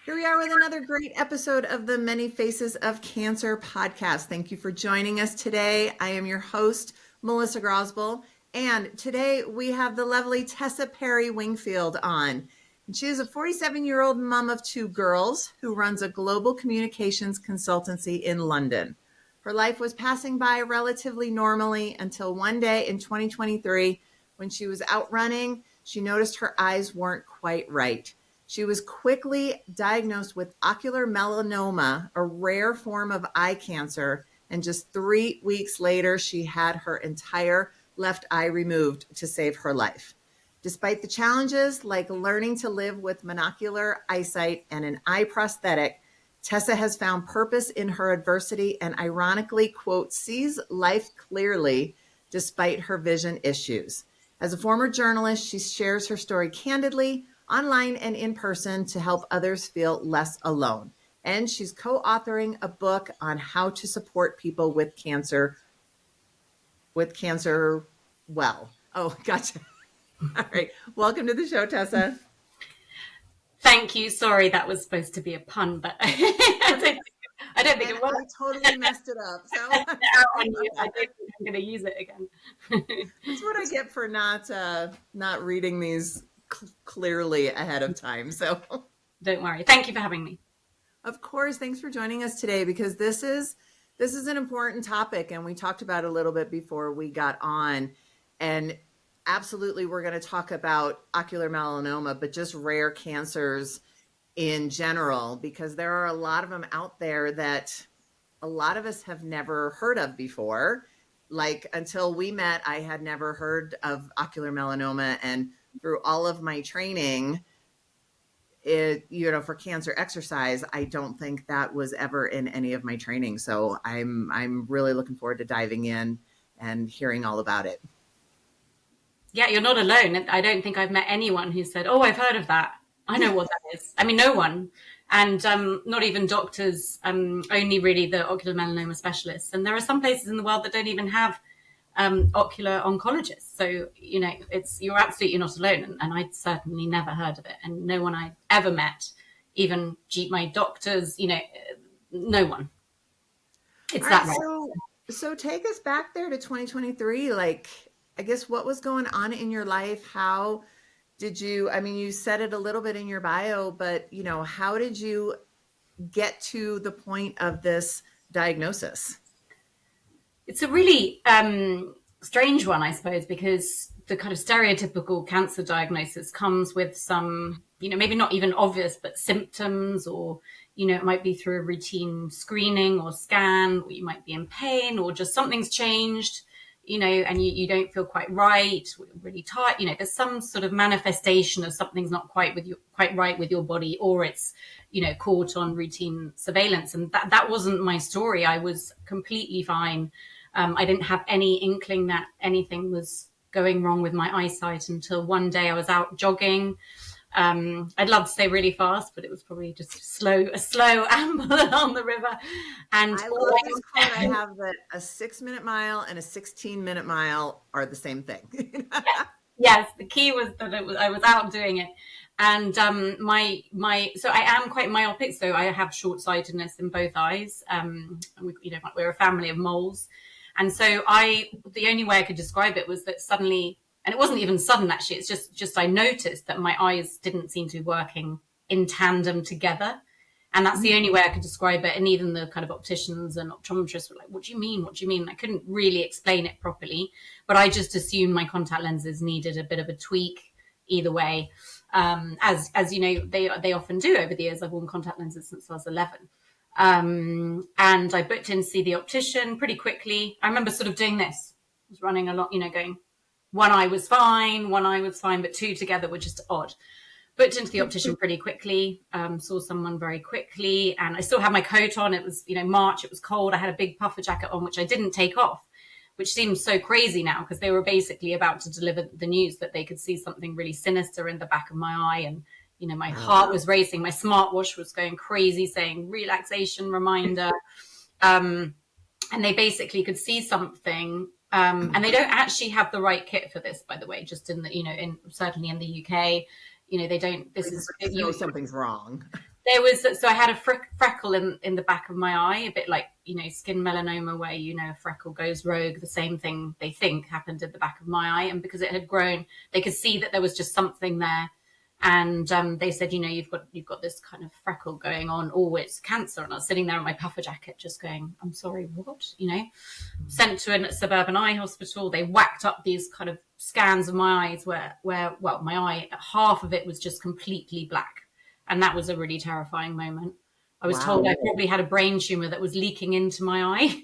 Here we are with another great episode of the Many Faces of Cancer podcast. Thank you for joining us today. I am your host, Melissa Grosboll, and today we have the lovely Tessa Parry-Wingfield on. And she is a 47-year-old mom of two girls who runs a global communications consultancy in London. Her life was passing by relatively normally until one day in 2023, when she was out running, she noticed her eyes weren't quite right. She was quickly diagnosed with ocular melanoma, a rare form of eye cancer, and just 3 weeks later, she had her entire left eye removed to save her life. Despite the challenges like learning to live with monocular eyesight and an eye prosthetic, Tessa has found purpose in her adversity and ironically, quote, sees life clearly despite her vision issues. As a former journalist, she shares her story candidly, online and in person, to help others feel less alone. And she's co-authoring a book on how to support people with cancer well. Oh, gotcha. All right. Welcome to the show, Tessa. Thank you. Sorry, that was supposed to be a pun, but I don't think it was. I totally messed it up. So I don't think I'm going to use it again. That's what I get for not reading these clearly ahead of time. So don't worry. Thank you for having me. Of course. Thanks for joining us today, because this is an important topic, and we talked about it a little bit before we got on. And absolutely, we're going to talk about ocular melanoma, but just rare cancers in general, because there are a lot of them out there that a lot of us have never heard of before. Like, until we met, I had never heard of ocular melanoma, and through all of my training, for cancer exercise, I don't think that was ever in any of my training. So I'm really looking forward to diving in and hearing all about it. Yeah, you're not alone. I don't think I've met anyone who said, "Oh, I've heard of that. I know what that is." I mean, no one. And not even doctors, only really the ocular melanoma specialists. And there are some places in the world that don't even have ocular oncologists. So, you're absolutely not alone. And I'd certainly never heard of it. And no one I ever met, even my doctors, no one. It's that right. So take us back there to 2023. Like, I guess, what was going on in your life? How did you, you said it a little bit in your bio, but, how did you get to the point of this diagnosis? It's a really strange one, I suppose, because the kind of stereotypical cancer diagnosis comes with some, maybe not even obvious, but symptoms, or, it might be through a routine screening or scan, or you might be in pain, or just something's changed, and you don't feel quite right, really tight, there's some sort of manifestation of something's not quite right with your body, or it's, caught on routine surveillance. And that wasn't my story. I was completely fine. I didn't have any inkling that anything was going wrong with my eyesight until one day I was out jogging. I'd love to say really fast, but it was probably just a slow amble on the river. And I love this quote I have, that a 6-minute mile and a 16-minute mile are the same thing. Yes, the key was that I was out doing it. And so I am quite myopic, so I have short-sightedness in both eyes. We're a family of moles. And so the only way I could describe it was that suddenly, and it wasn't even sudden actually, it's just I noticed that my eyes didn't seem to be working in tandem together. And that's the only way I could describe it. And even the kind of opticians and optometrists were like, what do you mean? What do you mean? I couldn't really explain it properly, but I just assumed my contact lenses needed a bit of a tweak either way. As they often do over the years. I've worn contact lenses since I was 11. And I booked in to see the optician pretty quickly. I remember sort of doing this. I was running a lot, going, one eye was fine, but two together were just odd. Booked into the optician pretty quickly, saw someone very quickly, and I still had my coat on. It was, March, it was cold. I had a big puffer jacket on, which I didn't take off, which seems so crazy now, because they were basically about to deliver the news that they could see something really sinister in the back of my eye. And, my heart was racing. My smartwatch was going crazy, saying relaxation reminder. And they basically could see something. And they don't actually have the right kit for this, by the way, just in the, certainly in the UK. They don't, something's wrong. So I had a freckle in the back of my eye, a bit like, skin melanoma, where, a freckle goes rogue. The same thing they think happened at the back of my eye. And because it had grown, they could see that there was just something there. And they said, you've got this kind of freckle going on. Oh, it's cancer. And I was sitting there in my puffer jacket just going, I'm sorry, what? Sent to a suburban eye hospital. They whacked up these kind of scans of my eyes where my eye, half of it was just completely black. And that was a really terrifying moment. I was told I probably had a brain tumor that was leaking into my eye.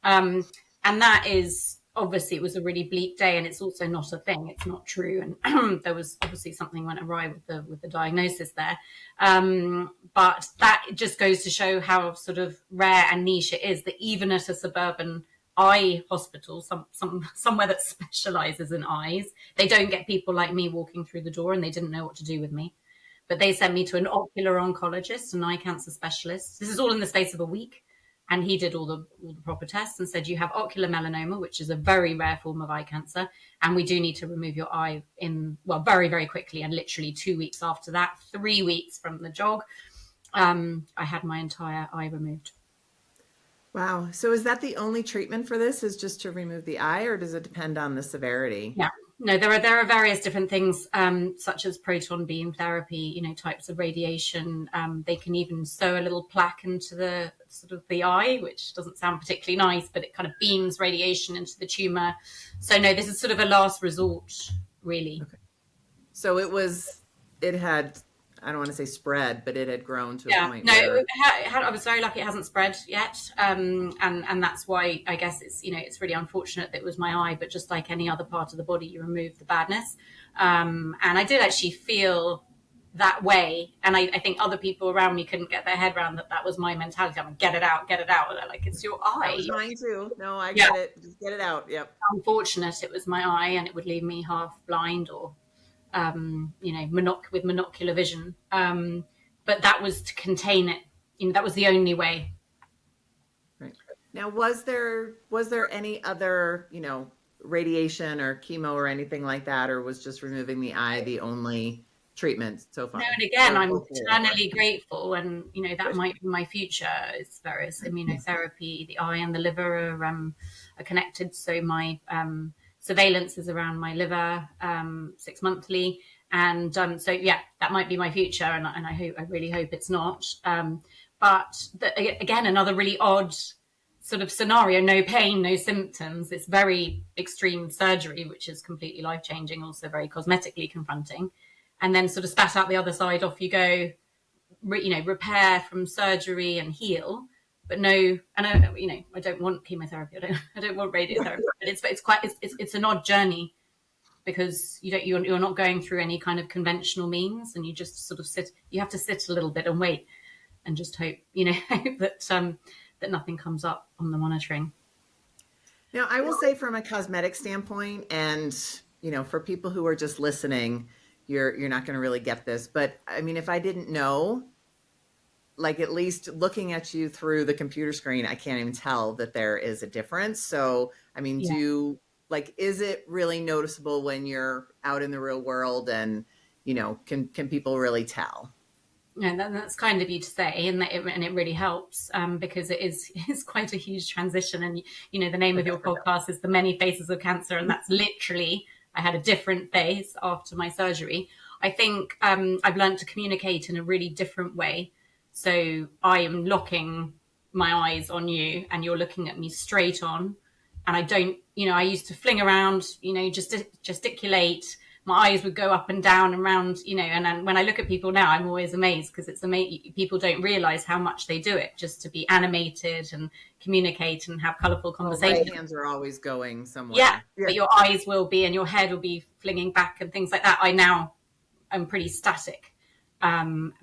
And that is, obviously, it was a really bleak day, and it's also not a thing. It's not true. And there was obviously something went awry with the diagnosis there. But that just goes to show how sort of rare and niche it is that even at a suburban eye hospital, somewhere that specializes in eyes, they don't get people like me walking through the door, and they didn't know what to do with me. But they sent me to an ocular oncologist, an eye cancer specialist. This is all in the space of a week. And he did all the proper tests and said, you have ocular melanoma, which is a very rare form of eye cancer. And we do need to remove your eye very, very quickly. And literally 2 weeks after that, 3 weeks from the jog, I had my entire eye removed. Wow. So is that the only treatment for this, is just to remove the eye, or does it depend on the severity? Yeah. No, there are various different things, such as proton beam therapy, types of radiation. They can even sew a little plaque into the sort of the eye, which doesn't sound particularly nice, but it kind of beams radiation into the tumor. So no, this is sort of a last resort, really. Okay. So it had, I don't want to say spread, but it had grown to a point. No, I was very lucky it hasn't spread yet. And that's why I guess it's really unfortunate that it was my eye, but just like any other part of the body, you remove the badness. And I did actually feel that way. And I think other people around me couldn't get their head around that was my mentality. I'm like, get it out. And they're like, it's your eye. That was mine too. No, I get it. Just get it out. Yep. Unfortunate it was my eye, and it would leave me half blind or with monocular vision. But that was to contain it. That was the only way. Right. Now, was there any other, radiation or chemo or anything like that, or was just removing the eye the only treatment so far? No, and again, I'm eternally grateful, and that might be my future. It's various immunotherapy. The eye and the liver are connected, so my surveillance is around my liver 6 monthly, and so that might be my future, and I really hope it's not. But again, another really odd sort of scenario: no pain, no symptoms. It's very extreme surgery, which is completely life changing, also very cosmetically confronting, and then sort of spat out the other side. Off you go, repair from surgery and heal. But no, and I don't want chemotherapy. I don't want radiotherapy. But it's an odd journey, because you're not going through any kind of conventional means, and you just sort of sit. You have to sit a little bit and wait, and just hope that nothing comes up on the monitoring. Now, I will say, from a cosmetic standpoint, and for people who are just listening, you're not going to really get this, but I mean, if I didn't know, like, at least looking at you through the computer screen, I can't even tell that there is a difference. So, I mean, is it really noticeable when you're out in the real world, and, can people really tell? Yeah, that's kind of you to say, and it really helps, because it's quite a huge transition. And, the name of your podcast is The Many Faces of Cancer. And that's literally, I had a different face after my surgery. I think I've learned to communicate in a really different way. So I am locking my eyes on you, and you're looking at me straight on. And I don't, I used to fling around, gesticulate. My eyes would go up and down and round, and then when I look at people now, I'm always amazed, because it's amazing. People don't realize how much they do it just to be animated and communicate and have colorful conversations. My hands are always going somewhere. Yeah, but your eyes will be, and your head will be flinging back and things like that. I now am pretty static,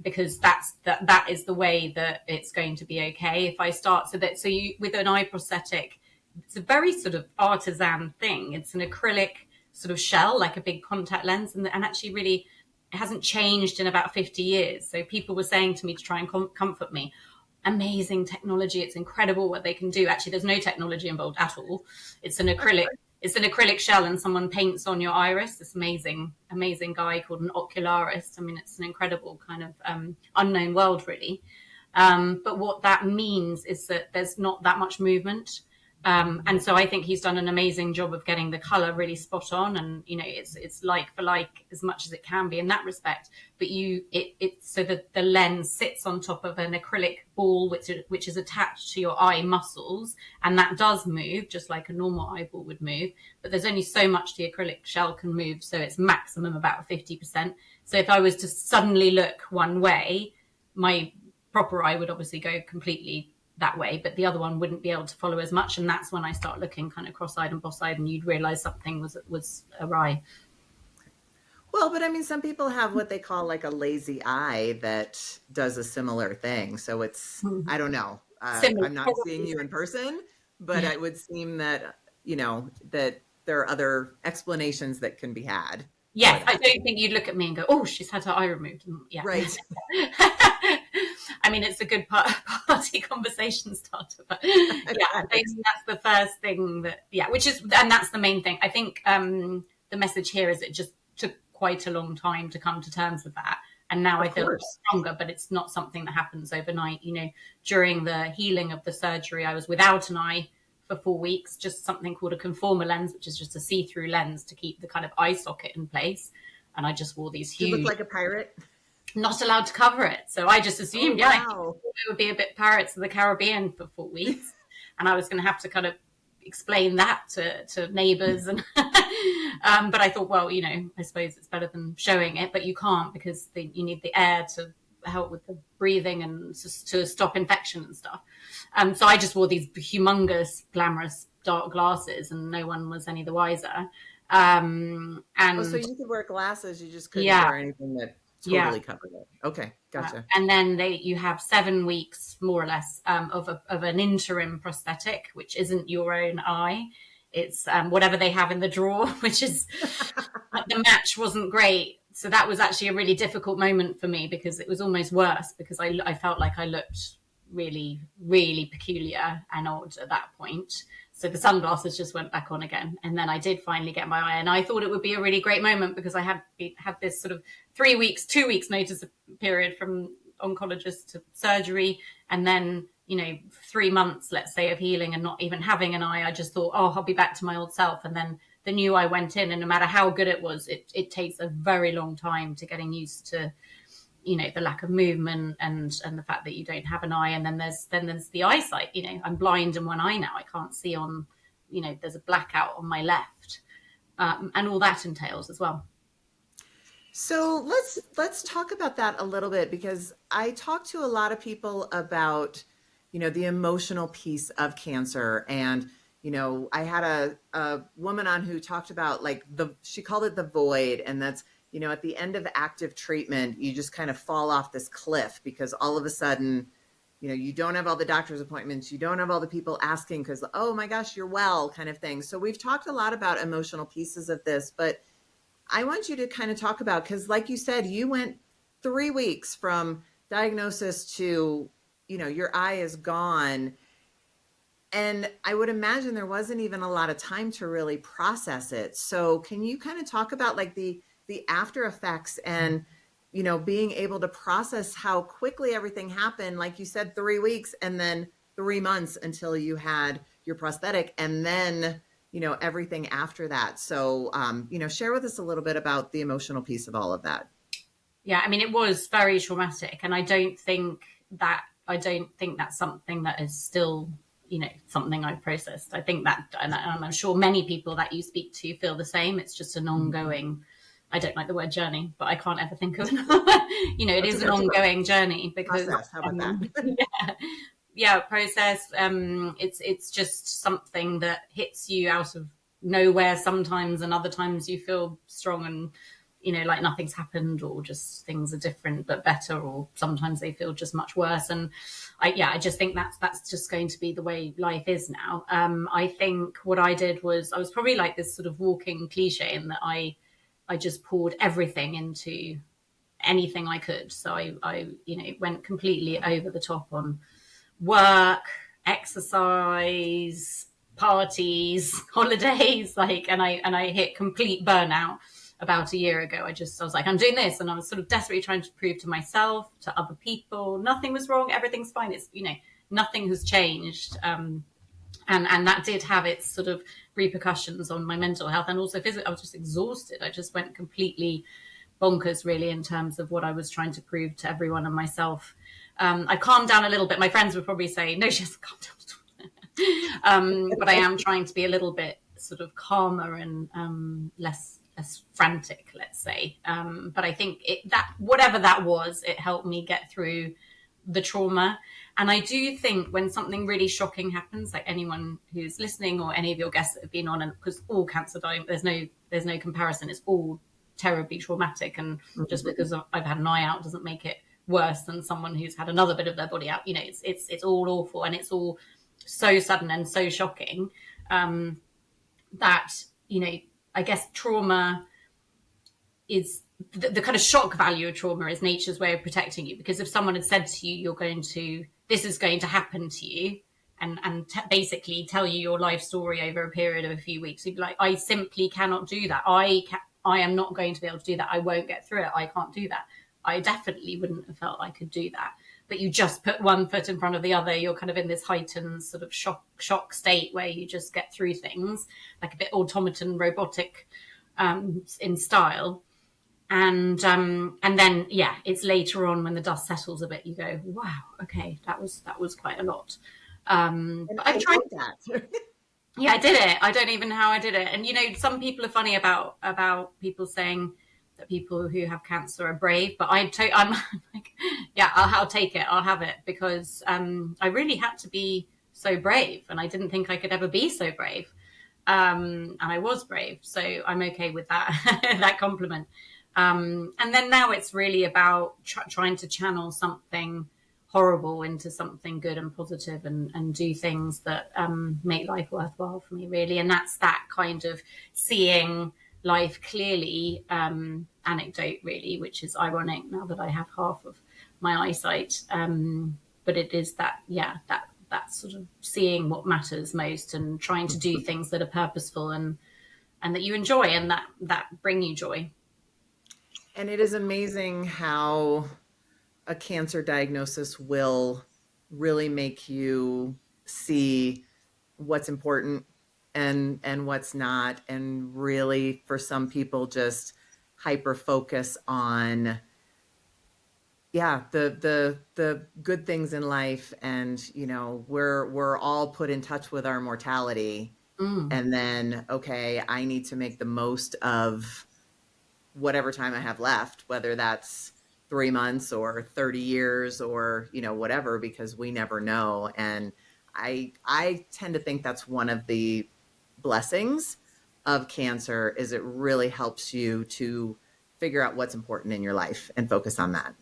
because that is the way that it's going to be okay. If I start so you with an eye prosthetic, it's a very sort of artisan thing. It's an acrylic sort of shell, like a big contact lens, and actually really it hasn't changed in about 50 years. So people were saying to me to try and comfort me, amazing technology, it's incredible what they can do. Actually, there's no technology involved at all. It's an acrylic it's an acrylic shell and someone paints on your iris. This amazing guy called an ocularist. I mean, it's an incredible kind of unknown world, really. But what that means is that there's not that much movement. And so I think he's done an amazing job of getting the color really spot on, and it's like for like as much as it can be in that respect. But so that the lens sits on top of an acrylic ball which is attached to your eye muscles, and that does move just like a normal eyeball would move. But there's only so much the acrylic shell can move, so it's maximum about 50%. So if I was to suddenly look one way, my proper eye would obviously go completely that way, but the other one wouldn't be able to follow as much, and that's when I start looking kind of cross-eyed and boss-eyed, and you'd realize something was awry. Well, but I mean, some people have what they call like a lazy eye that does a similar thing. So it's, I don't know. I'm not seeing you in person, but it would seem that, that there are other explanations that can be had. Yes, I don't think you'd look at me and go, "Oh, she's had her eye removed." Yeah, right. I mean, it's a good party conversation starter, but yeah, I think that's the first thing and that's the main thing. I think the message here is it just took quite a long time to come to terms with that. And now I feel stronger, but it's not something that happens overnight. During the healing of the surgery, I was without an eye for 4 weeks, just something called a conformer lens, which is just a see-through lens to keep the kind of eye socket in place. And I just wore these huge... You look like a pirate? Not allowed to cover it. So I just assumed, it would be a bit Pirates of the Caribbean for 4 weeks. And I was going to have to kind of explain that to neighbors. And but I thought, well, I suppose it's better than showing it, but you can't because you need the air to help with the breathing and to stop infection and stuff. So I just wore these humongous, glamorous dark glasses, and no one was any the wiser. And so you could wear glasses, you just couldn't wear anything that totally covered it. Okay, gotcha. And then you have 7 weeks, more or less, of an interim prosthetic, which isn't your own eye. It's whatever they have in the drawer, which is the match wasn't great. So that was actually a really difficult moment for me because it was almost worse because I felt like I looked really, really peculiar and odd at that point. So the sunglasses just went back on again. And then I did finally get my eye, and I thought it would be a really great moment because I had this sort of 2 weeks notice period from oncologist to surgery. And then, 3 months, let's say, of healing and not even having an eye. I just thought, I'll be back to my old self. And then the new eye went in, and no matter how good it was, it takes a very long time to getting used to, the lack of movement and the fact that you don't have an eye. And then there's the eyesight. I'm blind in one eye now. I can't see on, there's a blackout on my left, and all that entails as well. So let's talk about that a little bit, because I talk to a lot of people about, the emotional piece of cancer. And, I had a woman on who talked about she called it the void. And that's, at the end of active treatment, you just kind of fall off this cliff because all of a sudden, you don't have all the doctor's appointments. You don't have all the people asking because, oh my gosh, you're well, kind of thing. So we've talked a lot about emotional pieces of this, but I want you to kind of talk about, because like you said, you went 3 weeks from diagnosis to, your eye is gone. And I would imagine there wasn't even a lot of time to really process it. So can you kind of talk about the after effects and, being able to process how quickly everything happened? Like you said, 3 weeks and then 3 months until you had your prosthetic, and then, everything after that. So, share with us a little bit about the emotional piece of all of that. Yeah, I mean, it was very traumatic, and I don't think that's something that is still, something I've processed. I think that, and I'm sure many people that you speak to feel the same. It's just an ongoing, I don't like the word journey, but I can't ever think of it is an ongoing journey because process. How about that? Process. It's just something that hits you out of nowhere sometimes, and other times you feel strong and like nothing's happened, or just things are different but better, or sometimes they feel just much worse. And I just think that's just going to be the way life is now. I think what I did was I was probably like this sort of walking cliche in that I just poured everything into anything I could. So I went completely over the top on work, exercise, parties, holidays, like, and I hit complete burnout about a year ago. I was like, I'm doing this, and I was sort of desperately trying to prove to myself, to other people, nothing was wrong, everything's fine. It's, nothing has changed. And that did have its sort of repercussions on my mental health, and also physically. I was just exhausted. I just went completely bonkers, really, in terms of what I was trying to prove to everyone and myself. I calmed down a little bit. My friends would probably say, no, she hasn't calmed down at all. But I am trying to be a little bit sort of calmer and less frantic, let's say. But I think that whatever that was, it helped me get through the trauma. And I do think when something really shocking happens, like anyone who's listening or any of your guests that have been on, and because all cancer dying, there's no comparison. It's all terribly traumatic, and just because I've had an eye out doesn't make it worse than someone who's had another bit of their body out. It's all awful, and it's all so sudden and so shocking, that I guess trauma is the kind of shock value of trauma is nature's way of protecting you. Because if someone had said to you, this is going to happen to you, and basically tell you your life story over a period of a few weeks, you'd be like, I simply cannot do that. I am not going to be able to do that. I won't get through it. I can't do that. I definitely wouldn't have felt I could do that. But you just put one foot in front of the other. You're kind of in this heightened sort of shock state where you just get through things, like a bit automaton robotic in style. And then, it's later on when the dust settles a bit, you go, wow, okay, that was quite a lot. But I've tried that. Yeah, I did it. I don't even know how I did it. And some people are funny about people saying that people who have cancer are brave, but I'm like, yeah, I'll take it. I'll have it, because I really had to be so brave, and I didn't think I could ever be so brave. And I was brave, so I'm okay with that that compliment. And then now it's really about trying to channel something horrible into something good and positive, and do things that make life worthwhile for me, really. And that's that kind of seeing life clearly anecdote, really, which is ironic now that I have half of my eyesight. But it is that sort of seeing what matters most, and trying to do things that are purposeful and that you enjoy, and that bring you joy. And it is amazing how a cancer diagnosis will really make you see what's important and what's not, and really, for some people, just hyper focus on the good things in life. And we're all put in touch with our mortality, and then, okay, I need to make the most of whatever time I have left, whether that's 3 months or 30 years or, whatever, because we never know. And I tend to think that's one of the blessings of cancer, is it really helps you to figure out what's important in your life and focus on that.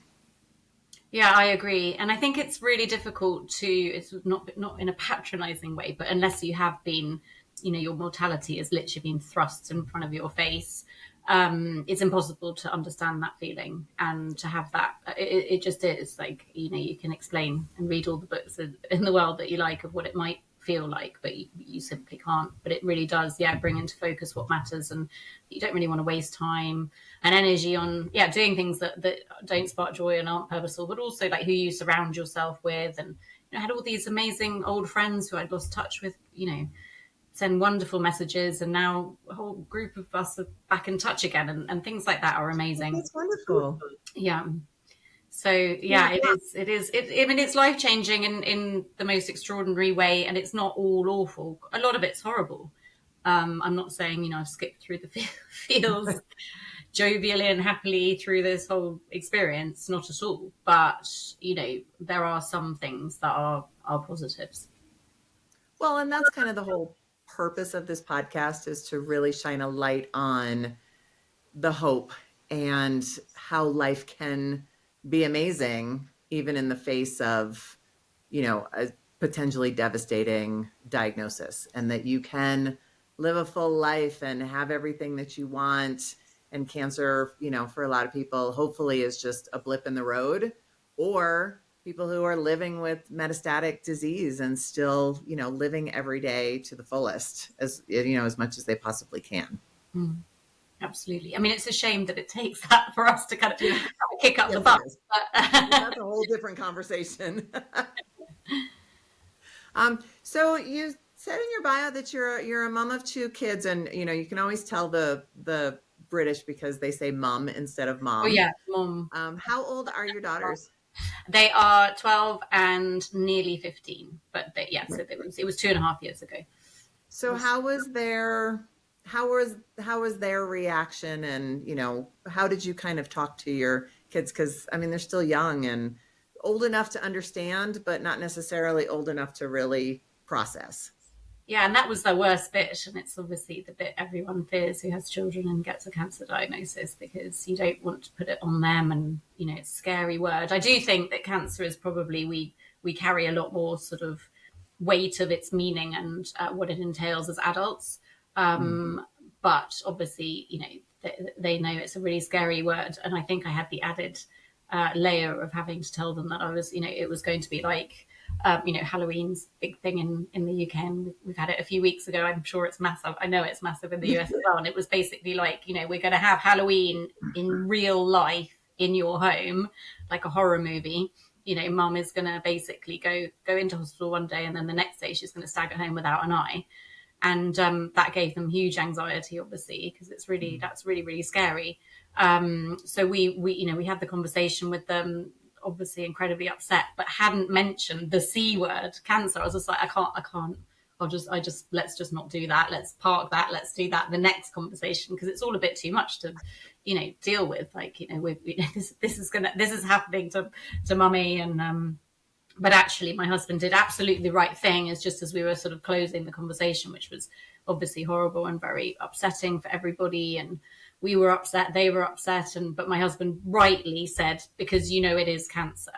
Yeah, I agree. And I think it's really difficult it's not in a patronizing way, but unless you have been, your mortality has literally been thrust in front of your face, it's impossible to understand that feeling, and to have that. It just is like, you can explain and read all the books in the world that you like of what it might feel like, but you simply can't. But it really does, bring into focus what matters, and you don't really want to waste time and energy on doing things that don't spark joy and aren't purposeful, but also like who you surround yourself with. And I had all these amazing old friends who I'd lost touch with, send wonderful messages, and now a whole group of us are back in touch again, and things like that are amazing. That's wonderful. Yeah. So it is. I mean, it's life changing in the most extraordinary way, and it's not all awful. A lot of it's horrible. I'm not saying I've skipped through the fields jovially and happily through this whole experience, not at all. But there are some things that are positives. Well, and that's kind of the whole purpose of this podcast, is to really shine a light on the hope and how life can be amazing, even in the face of, a potentially devastating diagnosis, and that you can live a full life and have everything that you want. And cancer, for a lot of people, hopefully is just a blip in the road, or people who are living with metastatic disease and still, living every day to the fullest, as as much as they possibly can. Mm, absolutely. I mean, it's a shame that it takes that for us to kind of kick up Yes, the butt. that's a whole different conversation. So you said in your bio that you're a mom of two kids, and you can always tell the British because they say mum instead of mom. Oh yeah, mom. How old are your daughters? They are 12 and nearly 15, but so it was 2.5 years ago. So how was their reaction, and how did you kind of talk to your kids? Because I mean, they're still young and old enough to understand, but not necessarily old enough to really process. Yeah, and that was the worst bit, and it's obviously the bit everyone fears who has children and gets a cancer diagnosis, because you don't want to put it on them, and it's a scary word. I do think that cancer is probably we carry a lot more sort of weight of its meaning and what it entails as adults, but obviously they know it's a really scary word, and I think I had the added layer of having to tell them that I was it was going to be like Halloween's big thing in the UK, and we've had it a few weeks ago. I'm sure it's massive. I know it's massive in the US as well. And it was basically like, we're going to have Halloween in real life in your home, like a horror movie. Mum is going to basically go into hospital one day, and then the next day she's going to stagger home without an eye. And that gave them huge anxiety, obviously, because that's really, really scary. So we had the conversation with them, obviously incredibly upset, but hadn't mentioned the C word, cancer. I was just like, I can't. Let's just not do that. Let's park that. Let's do that the next conversation, because it's all a bit too much to, deal with. Like, this is happening to mummy, and but actually my husband did absolutely the right thing, is just as we were sort of closing the conversation, which was obviously horrible and very upsetting for everybody, and we were upset, they were upset, but my husband rightly said, because it is cancer.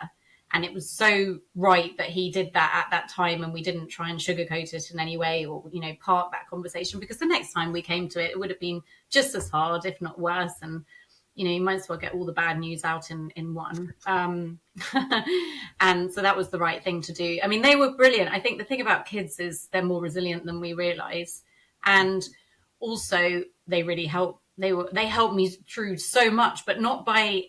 And it was so right that he did that at that time, and we didn't try and sugarcoat it in any way, or park that conversation, because the next time we came to it, it would have been just as hard, if not worse. And you might as well get all the bad news out in one. And so that was the right thing to do. I mean, they were brilliant. I think the thing about kids is they're more resilient than we realize, and also they really help. They helped me through so much, but not by.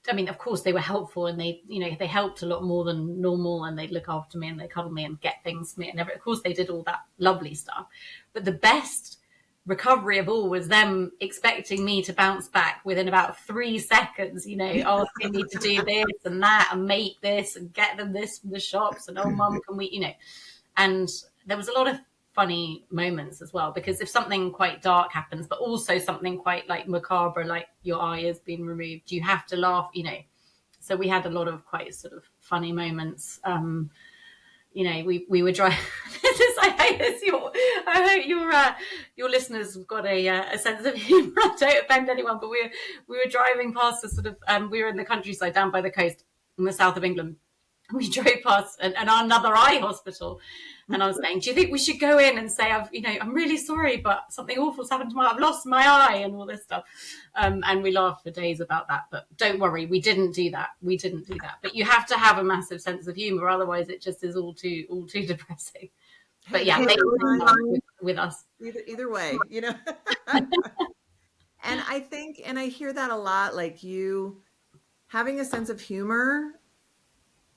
I mean, of course they were helpful, and they helped a lot more than normal, and they'd look after me and they cuddle me and get things for me, and of course they did all that lovely stuff. But the best recovery of all was them expecting me to bounce back within about 3 seconds, asking me to do this and that and make this and get them this from the shops, and oh mum, can we, and there was a lot of funny moments as well, because if something quite dark happens, but also something quite like macabre, like your eye has been removed, you have to laugh, so we had a lot of quite sort of funny moments. We were driving. I hate this. I hope your listeners have got a sense of humour. I don't offend anyone, but we were driving past a sort of we were in the countryside down by the coast in the south of England. We drove past another eye hospital, and I was saying, do you think we should go in and say, I'm really sorry, but something awful's happened to I've lost my eye, and all this stuff. And we laughed for days about that, but don't worry, we didn't do that. But you have to have a massive sense of humor, otherwise it just is all too depressing. But yeah, they with us. Either way, And I think, and I hear that a lot, like you having a sense of humor.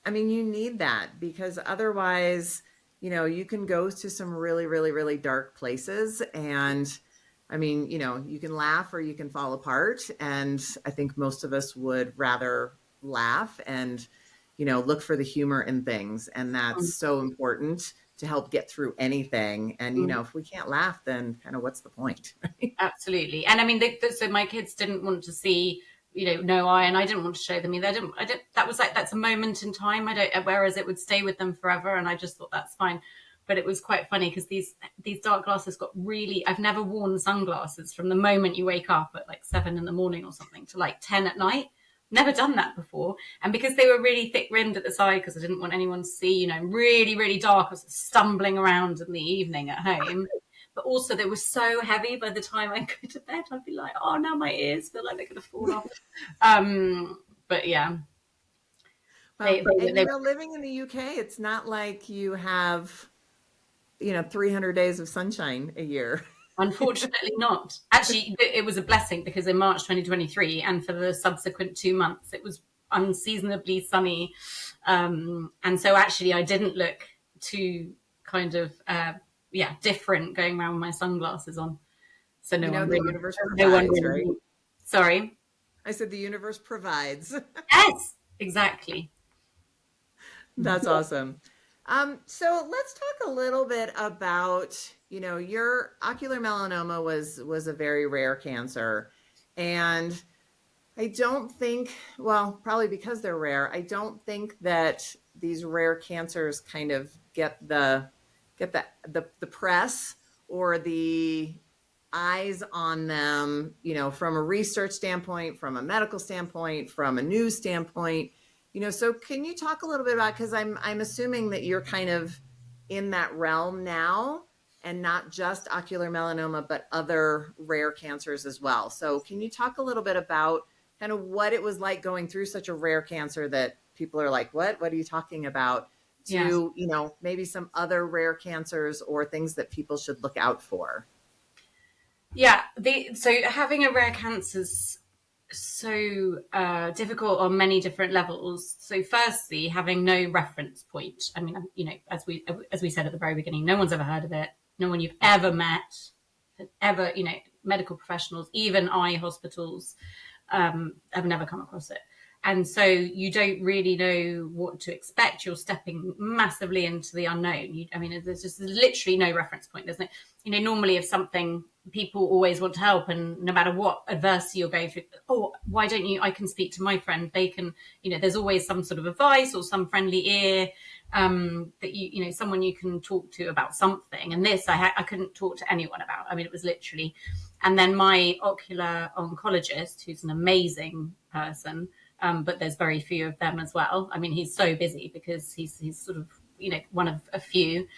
I mean, you need that, because otherwise, you can go to some really, really, really dark places. And I mean, you can laugh or you can fall apart. And I think most of us would rather laugh and, look for the humor in things. And that's so important to help get through anything. And, if we can't laugh, then kind of what's the point? Right? Absolutely. And I mean, so my kids didn't want to see no eye, and I didn't want to show them either. I didn't, that was like, that's a moment in time. Whereas it would stay with them forever. And I just thought that's fine. But it was quite funny, because these dark glasses got really, I've never worn sunglasses from the moment you wake up at like 7 a.m. or something to like 10 at night. Never done that before. And because they were really thick rimmed at the side, because I didn't want anyone to see, really, really dark, I was stumbling around in the evening at home. But also they were so heavy, by the time I go to bed, I'd be like, oh, now my ears feel like they're going to fall off. But yeah. Well, and they living in the UK, it's not like you have, 300 days of sunshine a year. unfortunately not. Actually, it was a blessing because in March 2023 and for the subsequent 2 months, it was unseasonably sunny. And so actually, I didn't look too kind of, different going around with my sunglasses on. So The universe no one provides, right? really, sorry. I said the universe provides. Yes, exactly. That's awesome. So let's talk a little bit about, your ocular melanoma was a very rare cancer. And I don't think, well, probably because they're rare, I don't think that these rare cancers kind of get the press or the eyes on them, from a research standpoint, from a medical standpoint, from a news standpoint. So can you talk a little bit about, because I'm assuming that you're kind of in that realm now, and not just ocular melanoma, but other rare cancers as well. So can you talk a little bit about kind of what it was like going through such a rare cancer that people are like, what are you talking about? Yes. To, maybe some other rare cancers or things that people should look out for. Yeah. So having a rare cancer's so difficult on many different levels. So firstly, having no reference point. I mean, as we said at the very beginning, no one's ever heard of it. No one you've ever met, ever, medical professionals, even eye hospitals, have never come across it. And so you don't really know what to expect. You're stepping massively into the unknown. There's just literally no reference point. There's no, normally if something, people always want to help, and no matter what adversity you're going through, oh, why don't you, I can speak to my friend. They can, there's always some sort of advice or some friendly ear, that someone you can talk to about something. And this, I couldn't talk to anyone about. It was literally, and then my ocular oncologist, who's an amazing person, but there's very few of them as well. He's so busy because he's sort of, one of a few,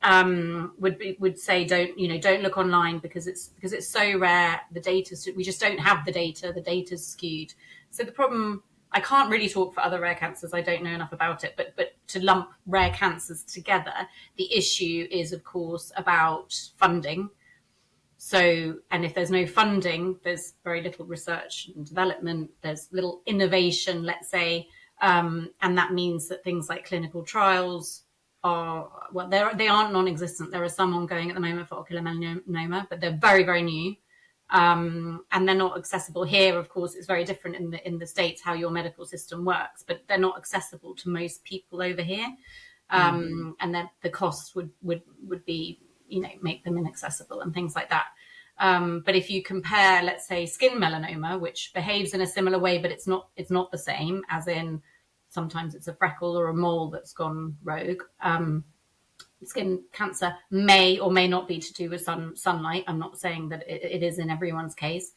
would say, don't look online because it's so rare. The data, we just don't have the data. The data's skewed. So the problem, I can't really talk for other rare cancers. I don't know enough about it, but to lump rare cancers together, the issue is, of course, about funding. So, and if there's no funding, there's very little research and development, there's little innovation, let's say, and that means that things like clinical trials are, well, they aren't non-existent. There are some ongoing at the moment for ocular melanoma, but they're very, very new, and they're not accessible here. Of course, it's very different in the States how your medical system works, but they're not accessible to most people over here, and then the costs would be, make them inaccessible and things like that. But if you compare, let's say, skin melanoma, which behaves in a similar way, but it's not the same, as in sometimes it's a freckle or a mole that's gone rogue. Skin cancer may or may not be to do with sunlight. I'm not saying that it is in everyone's case.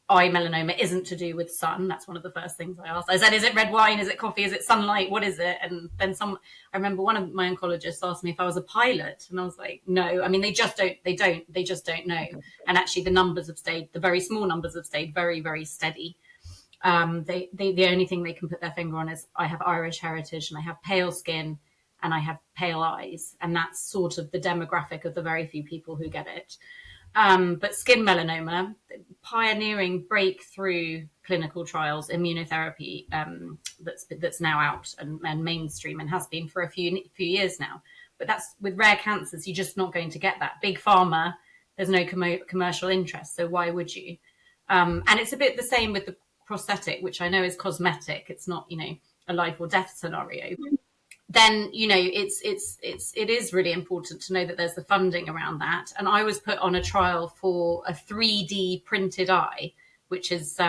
Eye melanoma isn't to do with sun. That's one of the first things I asked. I said, is it red wine? Is it coffee? Is it sunlight? What is it? And then I remember one of my oncologists asked me if I was a pilot. And I was like, no. They just don't know. And actually the very small numbers have stayed very, very steady. The only thing they can put their finger on is, I have Irish heritage and I have pale skin and I have pale eyes. And that's sort of the demographic of the very few people who get it. But skin melanoma, pioneering breakthrough clinical trials, immunotherapy, that's now out and mainstream, and has been for a few years now. But that's with rare cancers, you're just not going to get that. Big pharma, there's no commercial interest, so why would you? And it's a bit the same with the prosthetic, which I know is cosmetic. It's not, a life or death scenario. Then it is really important to know that there's the funding around that. And I was put on a trial for a 3D printed eye, which is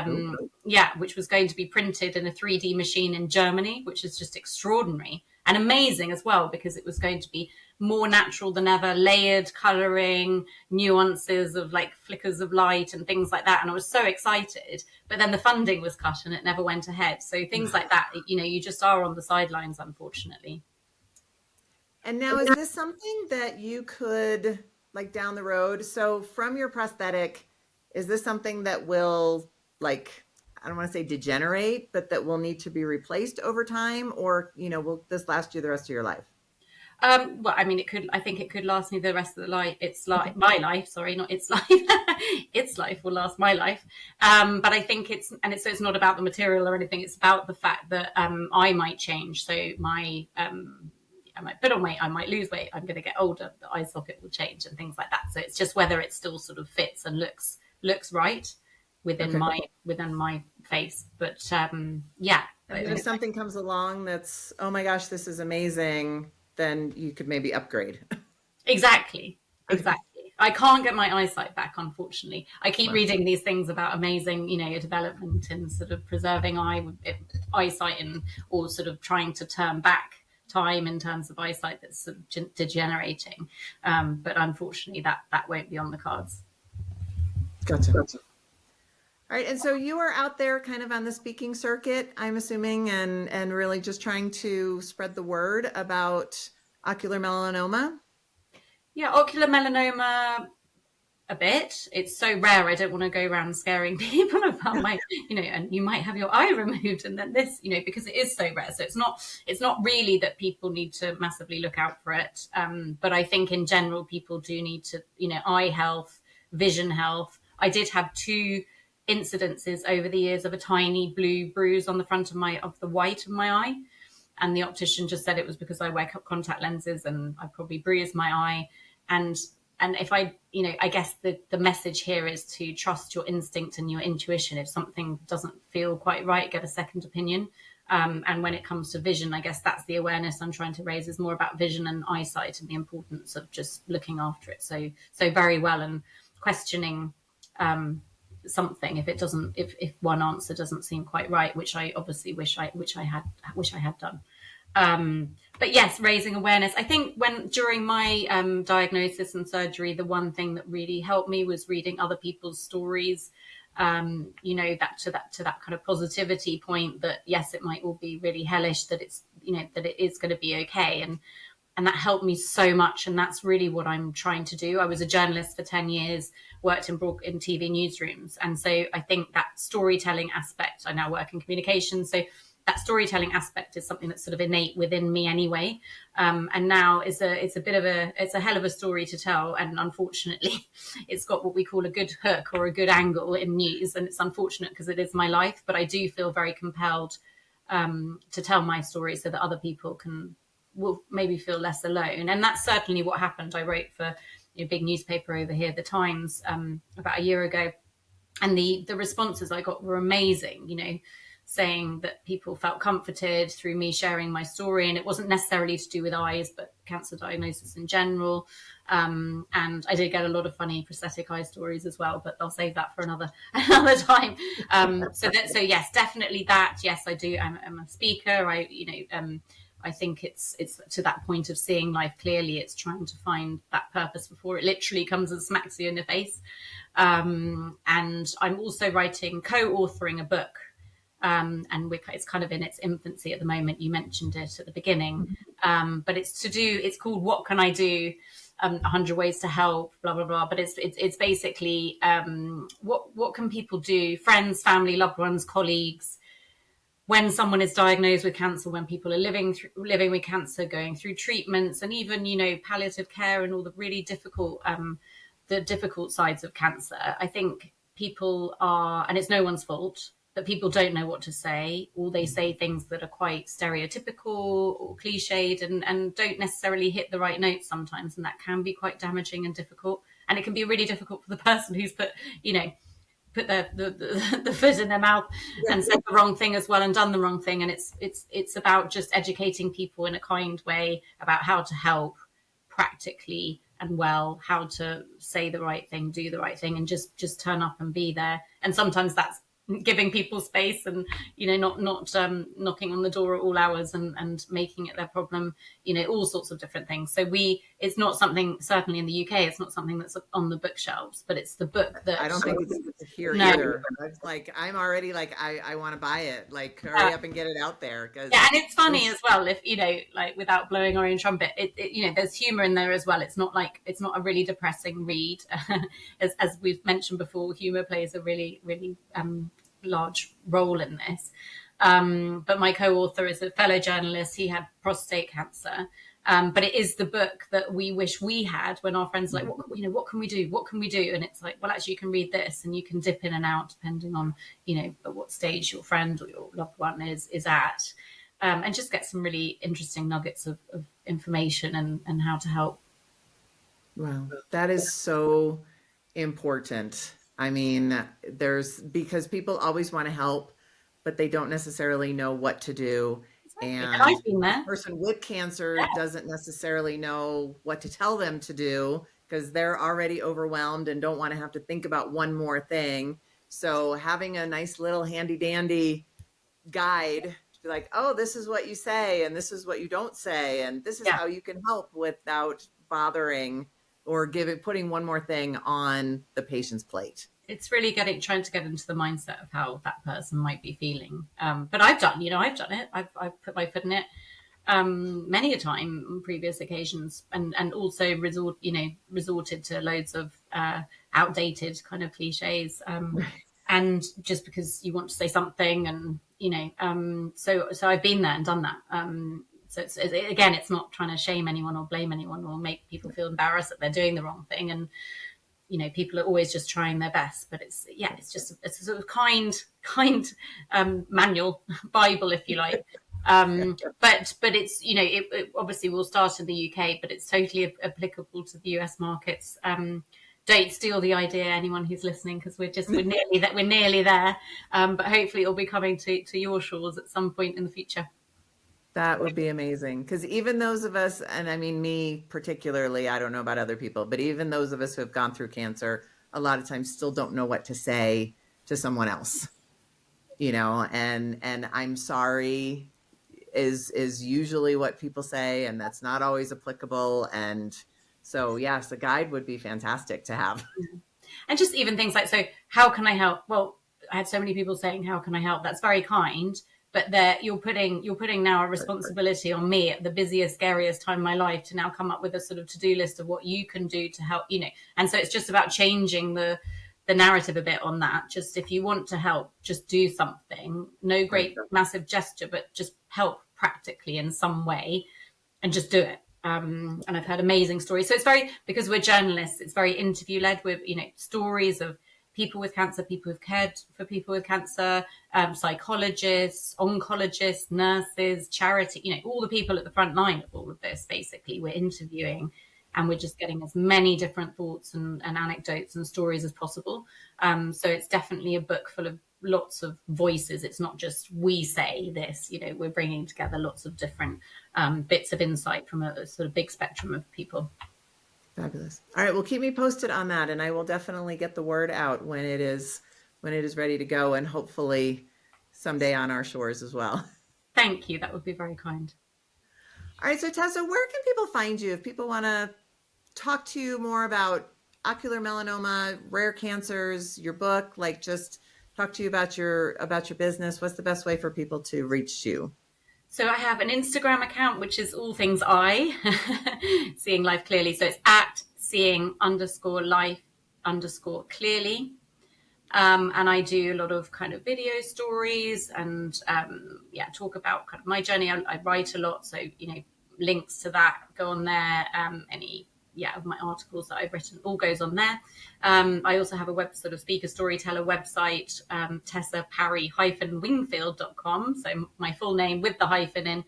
which was going to be printed in a 3D machine in Germany, which is just extraordinary and amazing as well, because it was going to be more natural than ever, layered coloring, nuances of like flickers of light and things like that. And I was so excited, but then the funding was cut and it never went ahead. So things like that, you just are on the sidelines, unfortunately. And now, is this something that you could, like, down the road? So from your prosthetic, is this something that will, like, I don't want to say degenerate, but that will need to be replaced over time, or, will this last you the rest of your life? Well, I mean, it could. I think it could last me the rest of the life. It's like my life. Sorry, not its life. Its life will last my life. But I think so it's not about the material or anything. It's about the fact that I might change. So I might put on weight. I might lose weight. I'm going to get older. The eye socket will change and things like that. So it's just whether it still sort of fits and looks right within my face. But yeah. And if something comes along that's, oh my gosh, this is amazing, then you could maybe upgrade. Exactly. I can't get my eyesight back, unfortunately. I keep reading these things about amazing, development and sort of preserving eyesight or sort of trying to turn back time in terms of eyesight that's sort of degenerating. But unfortunately, that won't be on the cards. Gotcha. All right. And so you are out there kind of on the speaking circuit, I'm assuming, and really just trying to spread the word about ocular melanoma. Yeah, ocular melanoma, a bit. It's so rare. I don't want to go around scaring people about my, and you might have your eye removed and then this, because it is so rare. So it's not really that people need to massively look out for it. But I think in general, people do need to, eye health, vision health. I did have 2 incidences over the years of a tiny blue bruise on the front of the white of my eye. And the optician just said it was because I wear contact lenses and I probably bruised my eye. And if I guess the message here is to trust your instinct and your intuition. If something doesn't feel quite right, get a second opinion. And when it comes to vision, I guess that's the awareness I'm trying to raise, is more about vision and eyesight and the importance of just looking after it so very well, and questioning something if one answer doesn't seem quite right, which I obviously wish I had done. But yes, raising awareness. I think during my diagnosis and surgery, the one thing that really helped me was reading other people's stories. That to that kind of positivity point, that yes, it might all be really hellish, that it's that it is going to be okay, and that helped me so much. And that's really what I'm trying to do. I was a journalist for 10 years, worked in TV newsrooms. And so I think that storytelling aspect, I now work in communication. So that storytelling aspect is something that's sort of innate within me anyway. And now it's a hell of a story to tell. And unfortunately, it's got what we call a good hook or a good angle in news. And it's unfortunate because it is my life, but I do feel very compelled to tell my story so that other people will maybe feel less alone. And that's certainly what happened. I wrote for a big newspaper over here, The Times, about a year ago. And the responses I got were amazing, saying that people felt comforted through me sharing my story. And it wasn't necessarily to do with eyes, but cancer diagnosis in general. And I did get a lot of funny prosthetic eye stories as well, but I'll save that for another time. So yes, definitely that. Yes, I do. I'm a speaker. I think it's to that point of seeing life clearly. It's trying to find that purpose before it literally comes and smacks you in the face. And I'm also co-authoring a book. And it's kind of in its infancy at the moment. You mentioned it at the beginning. But it's called What Can I Do? 100 Ways to Help, blah, blah, blah. But it's basically what can people do, friends, family, loved ones, colleagues, when someone is diagnosed with cancer, when people are living with cancer, going through treatments, and even, palliative care and all the really difficult sides of cancer. I think people are, and it's no one's fault, but people don't know what to say, or they say things that are quite stereotypical or cliched and don't necessarily hit the right notes sometimes. And that can be quite damaging and difficult. And it can be really difficult for the person who's put the foot in their mouth and said the wrong thing as well and done the wrong thing. And it's about just educating people in a kind way about how to help practically and well, how to say the right thing, do the right thing, and just turn up and be there. And sometimes that's giving people space and not knocking on the door at all hours and making it their problem, all sorts of different things. So it's not something, certainly in the UK, it's not something that's on the bookshelves, but it's the book that I don't think it's here either. It's like I'm already like I want to buy it, like hurry up and get it out there. And it's funny as well, if like without blowing our own trumpet, it there's humor in there as well. It's not a really depressing read. as we've mentioned before, humor plays a really really large role in this. But my co-author is a fellow journalist. He had prostate cancer. But it is the book that we wish we had when our friends are like, what can we do? What can we do? And it's like, well, actually, you can read this and you can dip in and out depending on, at what stage your friend or your loved one is at. And just get some really interesting nuggets of information and how to help. Wow, that is so important. I mean, because people always want to help, but they don't necessarily know what to do. And I've been there. the person with cancer doesn't necessarily know what to tell them to do because they're already overwhelmed and don't want to have to think about one more thing. So having a nice little handy dandy guide to be like, oh, this is what you say and this is what you don't say and this is how you can help without bothering or putting one more thing on the patient's plate. It's really trying to get into the mindset of how that person might be feeling. But I've done it. I've put my foot in it many a time on previous occasions, and also resorted to loads of outdated kind of cliches. And just because you want to say something, and so I've been there and done that. So it's not trying to shame anyone or blame anyone or make people feel embarrassed that they're doing the wrong thing. And people are always just trying their best, but it's a sort of kind manual Bible, if you like. But it's it obviously will start in the UK, but it's totally applicable to the US markets. Don't steal the idea, anyone who's listening, because we're nearly there. But hopefully it'll be coming to your shores at some point in the future. That would be amazing. Because even those of us, and I mean me particularly, I don't know about other people, but even those of us who have gone through cancer, a lot of times still don't know what to say to someone else, and I'm sorry is usually what people say, and that's not always applicable. And so, yes, a guide would be fantastic to have. And just even things like, so how can I help? Well, I had so many people saying, how can I help? That's very kind. But you're putting now a responsibility on me at the busiest, scariest time of my life to now come up with a sort of to-do list of what you can do to help, And so it's just about changing the narrative a bit on that. Just if you want to help, just do something. No great massive gesture, but just help practically in some way and just do it. And I've heard amazing stories. So it's because we're journalists, it's very interview led with, stories of people with cancer, people who've cared for people with cancer, psychologists, oncologists, nurses, charity, all the people at the front line of all of this, basically, we're interviewing, and we're just getting as many different thoughts and anecdotes and stories as possible. So it's definitely a book full of lots of voices. It's not just we say this, we're bringing together lots of different bits of insight from a sort of big spectrum of people. Fabulous. All right. Well, keep me posted on that, and I will definitely get the word out when it is ready to go, and hopefully someday on our shores as well. Thank you. That would be very kind. All right. So Tessa, where can people find you if people want to talk to you more about ocular melanoma, rare cancers, your book, like just talk to you about your business? What's the best way for people to reach you? So I have an Instagram account, which is all things eye, seeing life clearly. So it's at seeing_life_clearly. And I do a lot of kind of video stories and, talk about kind of my journey. I write a lot. So, links to that go on there. Of my articles that I've written all goes on there. I also have a sort of speaker storyteller website, Tessa Parry-Wingfield.com. So my full name with the hyphen in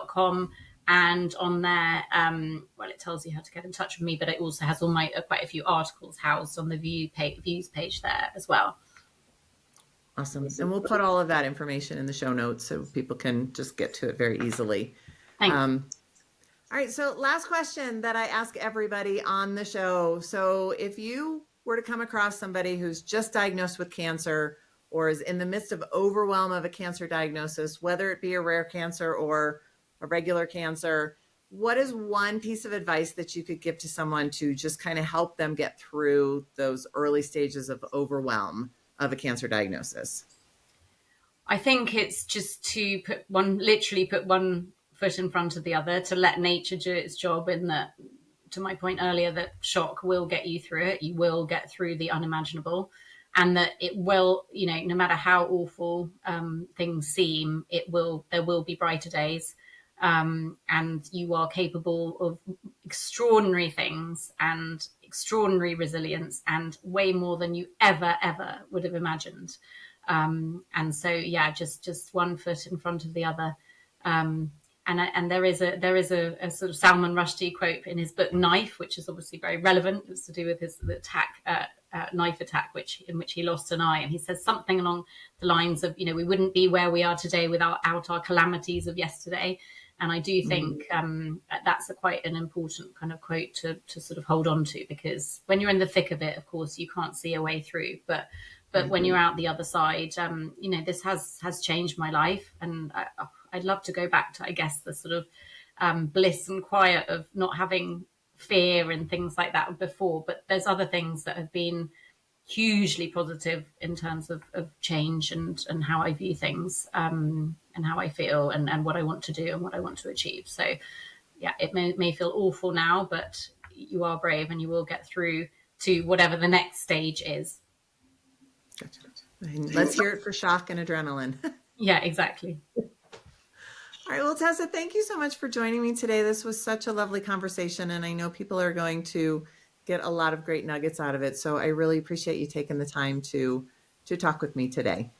.com. And on there, it tells you how to get in touch with me, but it also has all my quite a few articles housed on the views page there as well. Awesome. And we'll put all of that information in the show notes so people can just get to it very easily. Thanks. All right. So last question that I ask everybody on the show. So if you were to come across somebody who's just diagnosed with cancer or is in the midst of overwhelm of a cancer diagnosis, whether it be a rare cancer or a regular cancer, what is one piece of advice that you could give to someone to just kind of help them get through those early stages of overwhelm of a cancer diagnosis? I think it's just to put one foot in front of the other, to let nature do its job, in that, to my point earlier, that shock will get you through it. You will get through the unimaginable. and that it will, no matter how awful things seem, there will be brighter days. And you are capable of extraordinary things and extraordinary resilience, and way more than you ever would have imagined. And so, yeah, just one foot in front of the other. And there is a sort of Salman Rushdie quote in his book Knife, which is obviously very relevant. It's to do with the knife attack, in which he lost an eye, and he says something along the lines of, we wouldn't be where we are today without our calamities of yesterday. And I do think that's quite an important kind of quote to sort of hold on to, because when you're in the thick of it, of course, you can't see a way through. But when you're out the other side, this has changed my life, and I'd love to go back to, I guess, the sort of bliss and quiet of not having fear and things like that before. But there's other things that have been hugely positive in terms of change and how I view things, and how I feel, and what I want to do and what I want to achieve. So yeah, it may feel awful now, but you are brave and you will get through to whatever the next stage is. Gotcha. Let's hear it for shock and adrenaline. Yeah, exactly. All right. Well, Tessa, thank you so much for joining me today. This was such a lovely conversation, and I know people are going to get a lot of great nuggets out of it. So I really appreciate you taking the time to talk with me today.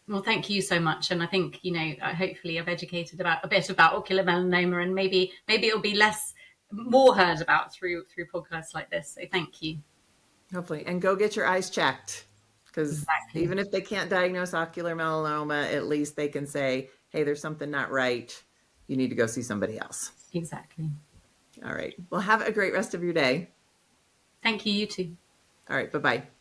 Well, thank you so much. And I think, hopefully I've educated a bit about ocular melanoma, and maybe it'll be more heard about through podcasts like this. So thank you. Hopefully. And go get your eyes checked, because even if they can't diagnose ocular melanoma, at least they can say, hey, there's something not right. You need to go see somebody else. Exactly. All right. Well, have a great rest of your day. Thank you. You too. All right. Bye-bye.